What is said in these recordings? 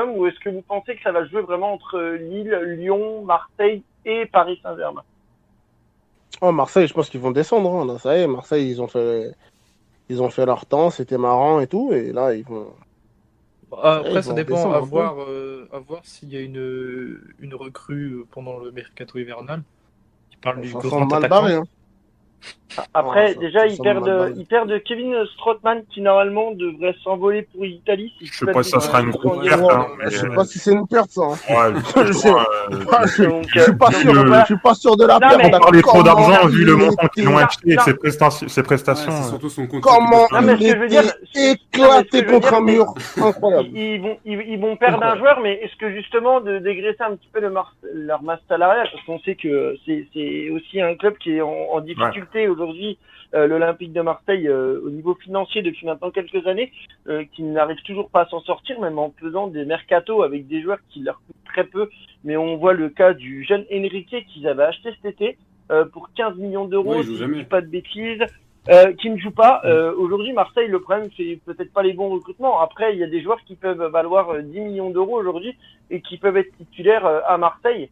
podium, ou est-ce que vous pensez que ça va jouer vraiment entre Lille, Lyon, Marseille et Paris Saint-Germain? Oh, Marseille, je pense qu'ils vont descendre. Hein. Là, ça y est, Marseille, ils ont fait leur temps, c'était marrant et tout. Et là, ils vont. Après, Ils ça vont dépend, descendre à voir s'il y a une recrue pendant le mercato hivernal. Il parle du Ça sent grand mal attaquant. barré. Hein. Après, ça- déjà, ça ils semble mal barré. perdent Kevin Strootman qui normalement devrait s'envoler pour l'Italie. Si Je sais pas si ça sera une grosse perte. Ouais, Hein, je sais pas si c'est une perte, ça. Hein. Ouais, Je sais- Donc, Je suis pas sûr. le- Je suis pas sûr de la Non, perte. mais- on parlait trop Comment d'argent vu le il montant qu'ils ont était- acheté et Non. ses prestations. Ouais, c'est surtout son contrat. Comment Non, mais il ce que je veux dire, était ce que je éclaté veux contre dire, un mur. Incroyable. ils vont perdre un joueur, mais est-ce que justement de dégraisser un petit peu leur masse salariale, parce qu'on sait que c'est aussi un club qui est en difficulté aujourd'hui, l'Olympique de Marseille au niveau financier depuis maintenant quelques années, qui n'arrive toujours pas à s'en sortir, même en faisant des mercatos avec des joueurs qui leur coûtent très peu. Mais on voit le cas du jeune Enrique qu'ils avaient acheté cet été pour 15 millions d'euros, Ouais, il joue si je jamais. dis pas de bêtises. Qui ne joue pas. Aujourd'hui, Marseille, le problème, c'est peut-être pas les bons recrutements. Après, il y a des joueurs qui peuvent valoir 10 millions d'euros aujourd'hui et qui peuvent être titulaires à Marseille.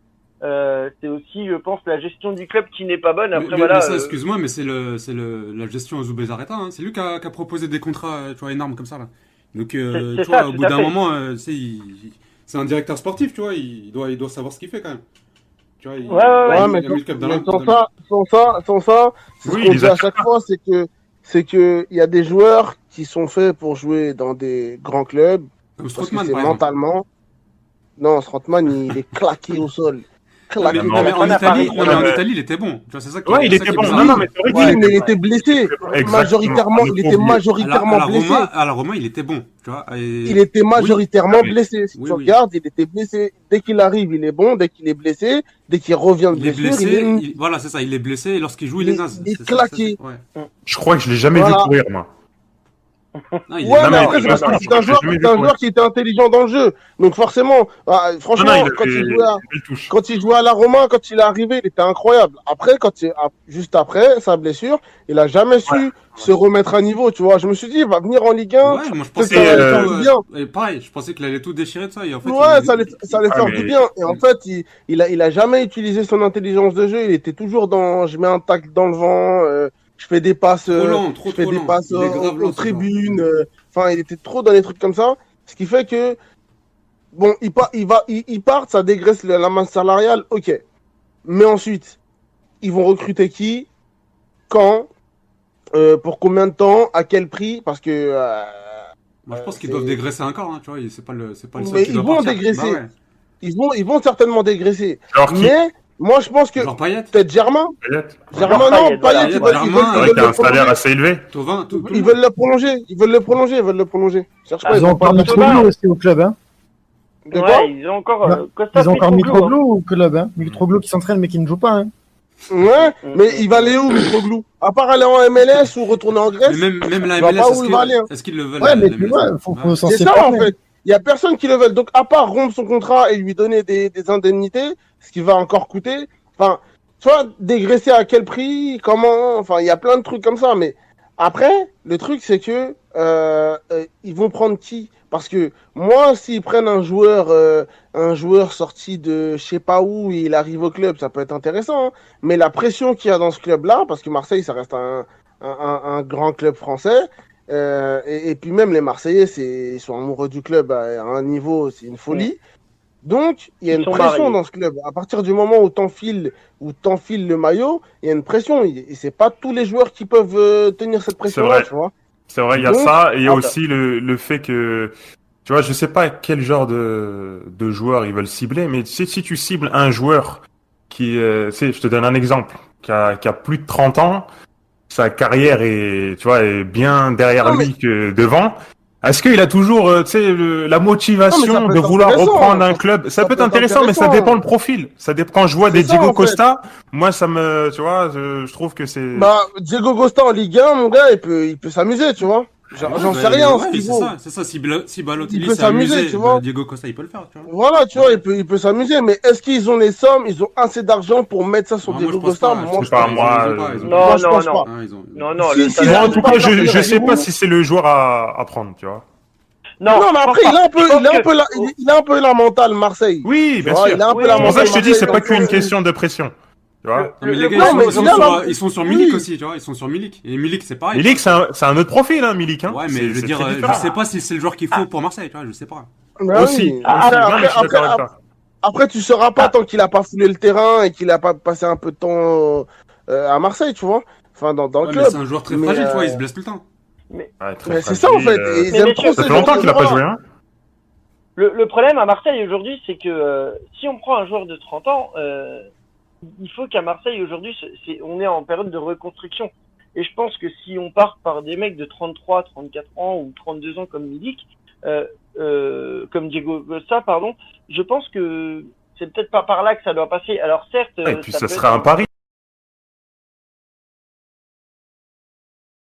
C'est aussi, je pense, la gestion du club qui n'est pas bonne. Après, Mais voilà. ça, excuse-moi, mais c'est la gestion Azoubé Zareta. Hein. C'est lui qui a proposé des contrats, tu vois, énormes comme ça là. Donc, C'est tu ça, vois, au tout bout à d'un fait. moment, c'est un directeur sportif, tu vois, il doit savoir ce qu'il fait quand même. Tu vois, Ouais, mais il a mis le club dans la- sans dans ça, c'est ce Oui, qu'on les dit à achats. chaque fois, c'est que il y a des joueurs qui sont faits pour jouer dans des grands clubs Comme parce que Strootman, c'est par exemple. mentalement. Non, Strootman, il est claqué au sol. Claqué. mais Mais en on a Italie, Paris, non, mais en ouais. Italie, il était bon. Tu vois, c'est ça qui Ouais, il c'est ça était qui est bon. bizarre. Non, non, mais c'est vrai Oui, qu'il mais il était était blessé. Exactement. Majoritairement, On il peut était oublier. majoritairement blessé. À la Roma, il était bon, tu vois. Il était majoritairement Oui. blessé. Si Oui, tu oui. regardes, il était blessé. Dès qu'il arrive, il est bon. Dès qu'il est blessé, dès qu'il revient de Il est blessure, blessé, voilà, c'est ça, il est blessé et lorsqu'il joue, il est naze. il est C'est- claqué. ouais. Je crois que je l'ai jamais Voilà. vu courir, moi. Non, il est Ouais, Non, mais mais après, c'est parce que attends, c'est un je joueur, l'ai jamais c'est un vu joueur qui était intelligent dans le jeu. Donc forcément, franchement, Non, non, quand il touche. il jouait à la Roma, quand il est arrivé, il était incroyable. Après, juste après sa blessure, il a jamais su se remettre à niveau, tu vois. Je me suis dit, il va venir en Ligue 1. Ouais, moi je peut-être pensais ça va qu'il lui allait faire tout, du bien. et pareil, je pensais qu'il allait tout déchirer de ça et en fait Ouais, ça allait faire mais- du bien. Et en fait, il a jamais utilisé son intelligence de jeu. Il était toujours dans, je mets un tacle dans le vent, je fais des passes, trop lent, je fais trop des lent. passes Il est grave lent, aux ce joueur. tribunes. Enfin, il était trop dans les trucs comme ça. Ce qui fait que, bon, il part, ça dégraisse la masse salariale, ok. Mais ensuite, ils vont recruter qui, quand, pour combien de temps, à quel prix, parce que. Moi je pense qu'ils c'est- doivent dégraisser encore, hein, tu vois, c'est pas le seul Mais qui ils doit vont partir. dégraisser. Bah ouais. Ils vont certainement dégraisser. Alors qui Mais moi, je pense que Genre Payet, peut-être Germain. Peut-être. Germain, Payet, non, voilà. Payet, ils Payet, veulent Germain, C'est vrai le qu'il a un salaire prolonger. assez élevé. Thauvin, tout le Ils monde. veulent le prolonger. Ils veulent le prolonger. Cherche pas, Ah, ils Ils ont ont pas encore la Mitroglou aussi au club, hein. De quoi Ouais, ils ont encore Kostas Ils ont encore Mitroglou, Mitroglou au club, hein. Mitroglou qui s'entraîne mais qui ne joue pas, hein. Ouais, mais il va aller où, Mitroglou? À part aller en MLS ou retourner en Grèce, Mais même la je vois MLS, pas où il va aller, hein. est-ce qu'ils le veulent Ouais, mais la tu MLS? vois, faut Ouais. s'en c'est ça séparer. en fait. Il y a personne qui le veut. Donc à part rompre son contrat et lui donner des indemnités, ce qui va encore coûter. Enfin, tu vois, dégraisser à quel prix, comment. Enfin, il y a plein de trucs comme ça. Mais après, le truc c'est que ils vont prendre qui? Parce que moi, s'ils prennent un joueur sorti de je sais pas où et il arrive au club, ça peut être intéressant. Hein. Mais la pression qu'il y a dans ce club-là, parce que Marseille, ça reste un grand club français. Et puis même les Marseillais, ils sont amoureux du club à un niveau, c'est une folie. Donc il y a Ils une sont pression mariés. dans ce club. À partir du moment où t'enfiles le maillot, il y a une pression. Et c'est pas tous les joueurs qui peuvent tenir cette pression-là, vrai. tu vois. C'est vrai, il y a Donc, ça, et il y a attends. aussi le fait que, tu vois, je sais pas quel genre de joueur ils veulent cibler, mais si tu cibles un joueur qui, tu sais, je te donne un exemple, qui a plus de 30 ans, sa carrière est, tu vois, est bien derrière Non, lui que devant. Est-ce qu'il a toujours, tu sais, la Non, motivation mais ça peut de être vouloir intéressant, reprendre hein. un club? Ça peut être être intéressant, mais ça intéressant. dépend le profil. Ça dépend. Quand je vois C'est des ça, Diego en fait. Costa, moi, tu vois, je trouve que c'est. Bah, Diego Costa en Ligue 1, mon gars, il peut s'amuser, tu vois. J'en sais rien, ce Ouais, qu'il c'est vaut. ça, c'est ça. Si Il Balotelli peut s'est s'amuser, amusé, tu vois. Diego Costa, il peut le faire, tu vois. Voilà, tu vois, il peut s'amuser, mais est-ce qu'ils ont les sommes, ils ont assez d'argent pour mettre ça sur Non, Diego moi, je pense Costa? pas. Moi, Je je sais pas, pense moi, ils ont Non, Moi, je non, pense non. pas. Ah, ils ont- Non, non, Si, le si, salaire- Moi, en tout cas, je sais Diego. pas si c'est le joueur à prendre, tu vois. Non, Non, mais après, je il a un peu, pense il a un que- peu la, il a un peu la mentale Marseille. Oui, Tu bien vois, sûr. il a un peu Oui, la c'est C'est pour ça mentale que je te dis, c'est pas Marseille, qu'une donc, question de pression. Tu vois. Non, mais les le gars, non, mais ils sont il a sur, pas- ils sont sur oui. Milik aussi, tu vois. Ils sont sur Milik. Et Milik, c'est pareil. Milik, c'est un autre profil, hein, Milik. Hein. Ouais, mais C'est- je veux c'est dire, très je différent. sais pas si c'est le joueur qu'il faut pour Marseille, tu vois. Je sais pas. Bah Aussi, oui. aussi. Après, Non, mais je suis d'accord avec toi. après, tu sauras pas tant qu'il a pas foulé le terrain et qu'il a pas passé un peu de temps à Marseille, tu vois. Enfin, dans le Ouais, mais club. c'est un joueur très Mais, fragile, tu vois. Il se blesse tout le temps. Ouais, très Mais c'est fragile, ça, en fait. Et ils Mais aiment messieurs, trop Ça ces fait longtemps joueurs qu'il a pas de joué, hein. Le problème à Marseille aujourd'hui, c'est que si on prend un joueur de 30 ans, il faut qu'à Marseille aujourd'hui, on est en période de reconstruction. Et je pense que si on part par des mecs de 33, 34 ans ou 32 ans comme Milik, comme Diego Costa, pardon, je pense que c'est peut-être pas par là que ça doit passer. Alors certes, Et puis ça ça peut serait être un pari